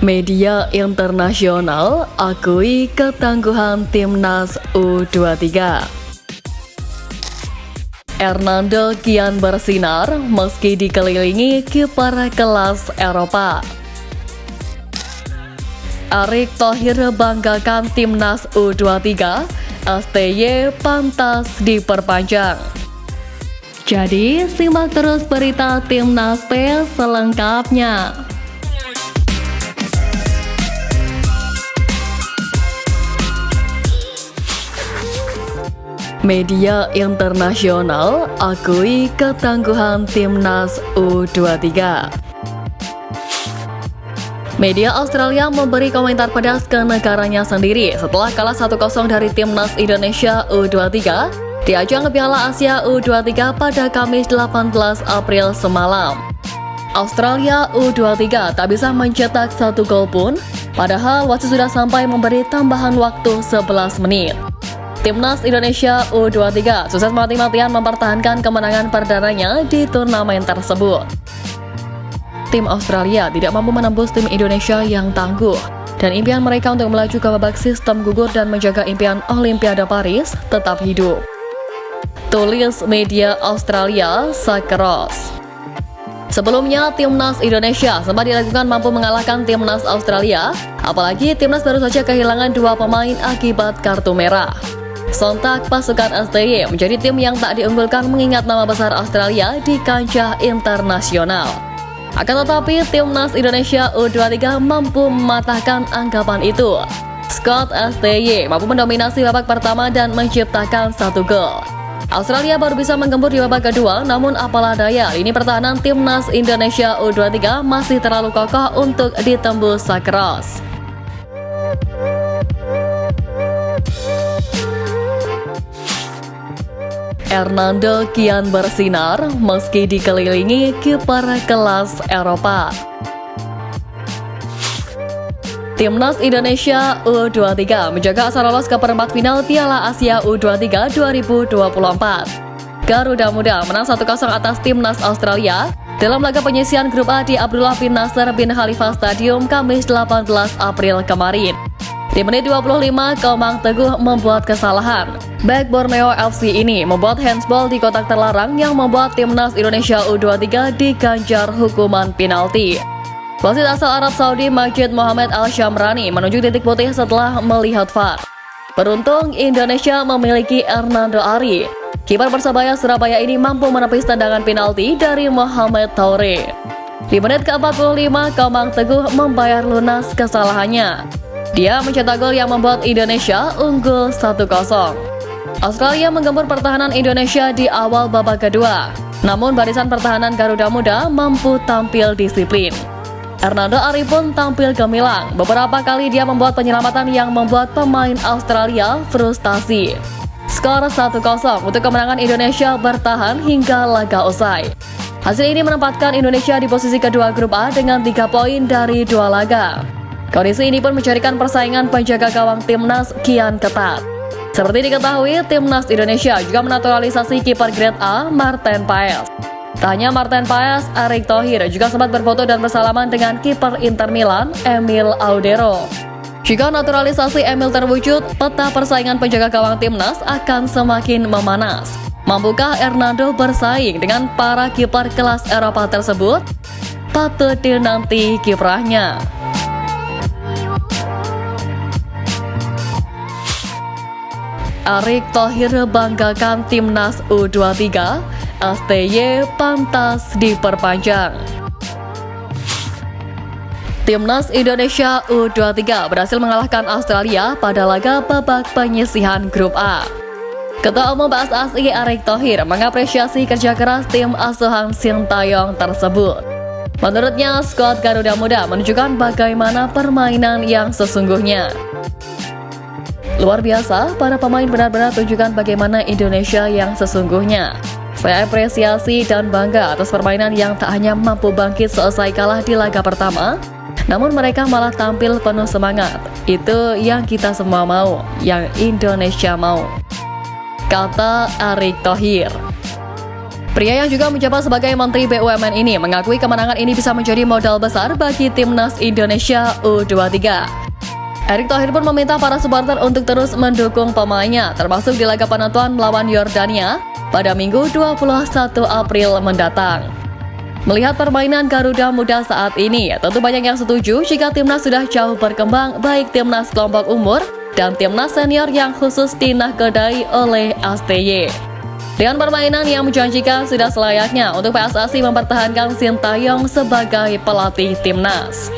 Media internasional akui ketangguhan timnas U23. Hernando kian bersinar meski dikelilingi kiper kelas Eropa. Erick Thohir banggakan timnas U23, STY pantas diperpanjang. Jadi, simak terus berita Timnas P selengkapnya. Media internasional akui ketangguhan timnas U23. Media Australia memberi komentar pedas ke negaranya sendiri setelah kalah 1-0 dari timnas Indonesia U23 di ajang Piala Asia U23 pada Kamis 18 April semalam. Australia U23 tak bisa mencetak 1 gol pun, padahal wasit sudah sampai memberi tambahan waktu 11 menit. Timnas Indonesia U23 sukses mati-matian mempertahankan kemenangan perdananya di turnamen tersebut. Tim Australia tidak mampu menembus tim Indonesia yang tangguh, dan impian mereka untuk melaju ke babak sistem gugur dan menjaga impian Olimpiade Paris tetap hidup. Tulis media Australia, Sakros. Sebelumnya, Timnas Indonesia sempat diragukan mampu mengalahkan Timnas Australia, apalagi Timnas baru saja kehilangan 2 pemain akibat kartu merah. Sontak pasukan STY menjadi tim yang tak diunggulkan mengingat nama besar Australia di kancah internasional. Akan tetapi, Timnas Indonesia U23 mampu mematahkan anggapan itu. Skuad STY mampu mendominasi babak pertama dan menciptakan 1 gol. Australia baru bisa menggempur di babak kedua, namun apalah daya, lini pertahanan Timnas Indonesia U23 masih terlalu kokoh untuk ditembus Sakros. Hernando kian bersinar meski dikelilingi kiper kelas Eropa. Timnas Indonesia U23 menjaga asa lolos ke perempat final Piala Asia U23 2024. Garuda Muda menang 1-0 atas Timnas Australia dalam laga penyisihan grup A di Abdullah bin Nasser bin Khalifa Stadium Kamis 18 April kemarin. Di menit 25, Komang Teguh membuat kesalahan. Bek Borneo FC ini membuat handsball di kotak terlarang yang membuat Timnas Indonesia U23 diganjar hukuman penalti. Wasit asal Arab Saudi Majid Mohamed Al-Shamrani menunjuk titik putih setelah melihat VAR. Beruntung Indonesia memiliki Hernando Ari. Kiper Persebaya Surabaya ini mampu menepis tendangan penalti dari Mohamed Toure. Di menit ke-45, Komang Teguh membayar lunas kesalahannya. Dia mencetak gol yang membuat Indonesia unggul 1-0. Australia menggempur pertahanan Indonesia di awal babak kedua. Namun barisan pertahanan Garuda Muda mampu tampil disiplin. Hernando Ari pun tampil gemilang. Beberapa kali dia membuat penyelamatan yang membuat pemain Australia frustasi. Skor 1-0 untuk kemenangan Indonesia bertahan hingga laga usai. Hasil ini menempatkan Indonesia di posisi kedua grup A dengan 3 poin dari 2 laga. Kondisi ini pun menjadikan persaingan penjaga gawang timnas kian ketat. Seperti diketahui, Timnas Indonesia juga menaturalisasi kiper grade A, Marten Paes. Tak hanya Marten Paes, Erick Thohir juga sempat berfoto dan bersalaman dengan kiper Inter Milan, Emil Audero. Jika naturalisasi Emil terwujud, peta persaingan penjaga gawang timnas akan semakin memanas. Mampukah Hernando bersaing dengan para kiper kelas Eropa tersebut? Patut dinanti kiprahnya. Erick Thohir banggakan timnas U23, STY pantas diperpanjang. Timnas Indonesia U23 berhasil mengalahkan Australia pada laga babak penyisihan grup A. Ketua Umum PSSI Erick Thohir mengapresiasi kerja keras tim asuhan Sintayong tersebut. Menurutnya, skuad Garuda Muda menunjukkan bagaimana permainan yang sesungguhnya. Luar biasa, para pemain benar-benar tunjukkan bagaimana Indonesia yang sesungguhnya. Saya apresiasi dan bangga atas permainan yang tak hanya mampu bangkit selesai kalah di laga pertama, namun mereka malah tampil penuh semangat. Itu yang kita semua mau, yang Indonesia mau, kata Erick Thohir. Pria yang juga menjabat sebagai Menteri BUMN ini mengakui kemenangan ini bisa menjadi modal besar bagi Timnas Indonesia U23. Erick Thohir pun meminta para supporter untuk terus mendukung pemainnya, termasuk di laga penentuan melawan Yordania pada Minggu 21 April mendatang. Melihat permainan Garuda Muda saat ini, tentu banyak yang setuju jika Timnas sudah jauh berkembang, baik Timnas kelompok umur dan Timnas senior yang khusus dinahkodai oleh STY. Dengan permainan yang menjanjikan, sudah selayaknya untuk PSSI mempertahankan Sintayong sebagai pelatih Timnas.